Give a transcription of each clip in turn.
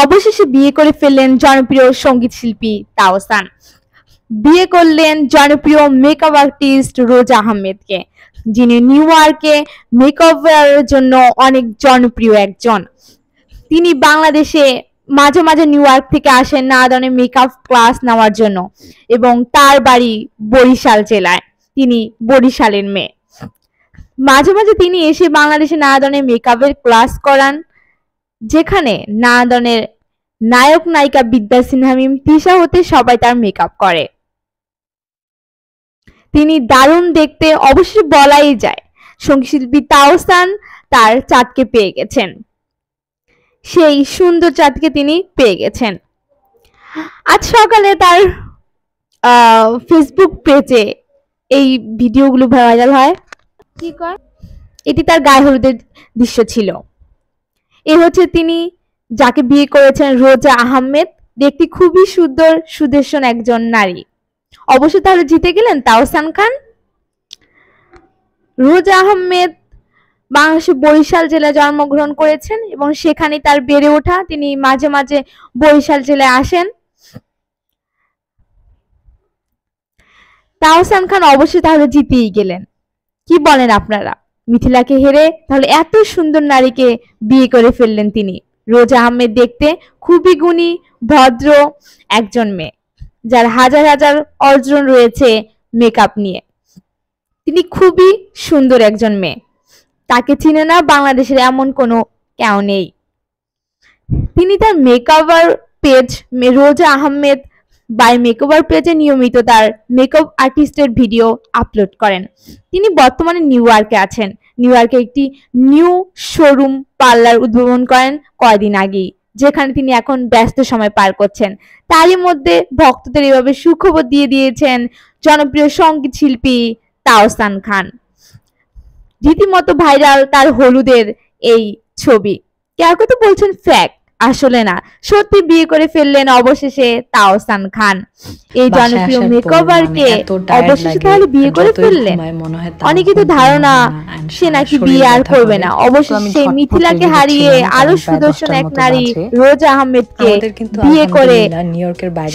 অবশেষে বিয়ে করে ফেললেন জনপ্রিয় সঙ্গীত শিল্পী তাওসান। বিয়ে করলেন জনপ্রিয় মেকআপ আর্টিস্ট রোজা আহমেদকে, যিনি নিউ ইয়র্কে মেকআপের জন্য অনেক জনপ্রিয় একজন। তিনি বাংলাদেশে মাঝে মাঝে নিউ ইয়র্ক থেকে আসেন নাদনে মেকআপ ক্লাস নেওয়ার জন্য, এবং তার বাড়ি বরিশাল জেলায়। তিনি বরিশালের মেয়ে। মাঝে মাঝে তিনি এসে বাংলাদেশে নাদনে মেকআপের ক্লাস করান, যেখানে নাদনের নায়ক নায়িকা বিদ্যা সিনহা মিম তিশা হতে সবাই তার মেকআপ করে। তিনি দারুণ দেখতে, অবশ্যই বলাই যায়। সঙ্গীত শিল্পী তাওসান তার চাঁদকে পেয়ে গেছেন, সেই সুন্দর চাঁদকে তিনি পেয়ে গেছেন। আজ সকালে তার ফেসবুক পেজে এই ভিডিওগুলো ভাইরাল হয়। কি কয়, এটি তার গায়ে হলুদের দৃশ্য ছিল। এ হচ্ছে তিনি যাকে বিয়ে করেছেন, রোজা আহমেদ। দেখতে খুবই সুন্দর সুদর্শন একজন নারী। অবশ্য তাহলে জিতে গেলেন তাওসান খান। রোজা আহমেদ বাংলাদেশের বরিশাল জেলায় জন্মগ্রহণ করেছেন এবং সেখানে তার বেড়ে ওঠা। তিনি মাঝে মাঝে বরিশাল জেলায় আসেন। তাওসান খান অবশ্যই তাহলে জিতেই গেলেন। কি বলেন আপনারা? মিথিলাকে হেরে তাহলে এত সুন্দর নারীকে বিয়ে করে ফেললেন তিনি। রোজা আহমেদ দেখতে খুবই গুণী, ভদ্র একজন মেয়ে, যার হাজার হাজার অর্জন রয়েছে মেকআপ নিয়ে। তিনি খুবই সুন্দর একজন মেয়ে, তাকে চিনে না বাংলাদেশের এমন কোনো কেউ নেই। তিনি তার মেকওভার পেজ রোজা আহমেদ বাই মেকওভার পেজে নিয়মিত তার মেকআপ আর্টিস্টের ভিডিও আপলোড করেন। তিনি বর্তমানে নিউ ইয়র্কে আছেন। নিউ ইয়র্কে একটি নিউ শোরুম পার্লার উদ্বোধন করেন কয়েকদিন আগেই, যেখানে তিনি এখন ব্যস্ত সময় পার করছেন। তারই মধ্যে ভক্তদের এভাবে সুখবর দিয়ে দিয়েছেন জনপ্রিয় সঙ্গীত শিল্পী তাওসান খান। রীতিমতো ভাইরাল তার হলুদের এই ছবি। কেউ কেউ তো বলছেন ফ্যাক্ট, আসলে না, সত্যি বিয়ে করে ফেললেন অবশেষে তাওসান খান। এই জনপ্রিয় মেকওভারকে অবশেষে তাহলে বিয়ে করে ফেললেন। অনেকে তো ধারণা সে নাকি বিয়ে আর করবে না। অবশেষে সেই মিথিলাকে হারিয়ে আরো সুদর্শন এক নারী রোজা আহমেদকে বিয়ে করে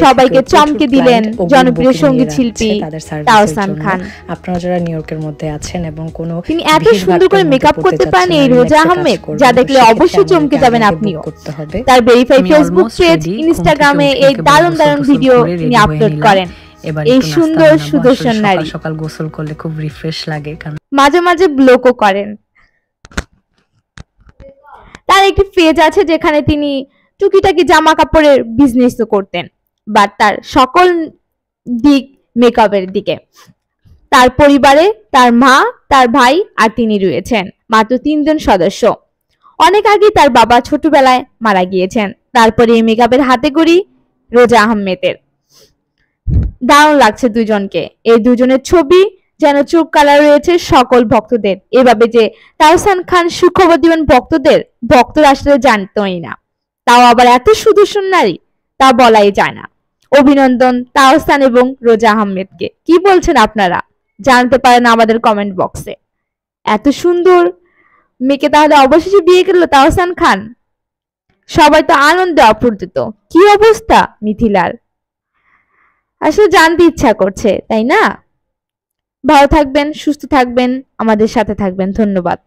সবাইকে চমকে দিলেন জনপ্রিয় সঙ্গীত শিল্পী তাওসান খান। আপনারা যারা নিউ ইয়র্কের মধ্যে আছেন এবং কোনো তিনি এত সুন্দর করে মেকআপ করতে পারেন এই রোজা আহমেদ, যা দেখলে অবশ্যই চমকে যাবেন আপনিও। তার ভেরিফাইড ফেসবুক পেজ, ইনস্টাগ্রামে এই দারুণ দারুণ ভিডিও তিনি আপলোড করেন। এই সুন্দর সুদর্শন নারী সকাল গোসল করলে খুব রিফ্রেশ লাগে। মাঝে মাঝে ব্লগও করেন। তার একটি পেজ আছে যেখানে তিনি টুকিটাকি জামা কাপড়ের বিজনেসও করতেন, বাট তার সকল দিক মেকআপের দিকে। তার পরিবারে তার মা, তার ভাই আর তিনি রয়েছেন, মাত্র 3 জন সদস্য। অনেক আগে তার বাবা ছোটবেলায় মারা গিয়েছেন। তারপরে এই মেকআপের হাতে গড়ি রোজা আহমেদের। দারুণ লাগছে দুজনকে। এই দুজনের ছবি যেন চোখ কালার রয়েছে সকল ভক্তদের। এভাবে যে তাওসান খান সুখবর দিবেন ভক্তদের, ভক্তরা আসলে জানতোই না। তাও আবার এত সুদর্শন নারী, তা বলাই যায় না। অভিনন্দন তাওসান এবং রোজা আহমেদকে। কি বলছেন আপনারা? জানতে পারেন আমাদের কমেন্ট বক্সে। এত সুন্দর মেয়েকে তাহলে অবশেষে বিয়ে করলো তাওসান খান। সবাই তো আনন্দে অপ্রতিত। কি অবস্থা মিথিলার, আসলে জানতে ইচ্ছা করছে, তাই না? ভালো থাকবেন, সুস্থ থাকবেন, আমাদের সাথে থাকবেন। ধন্যবাদ।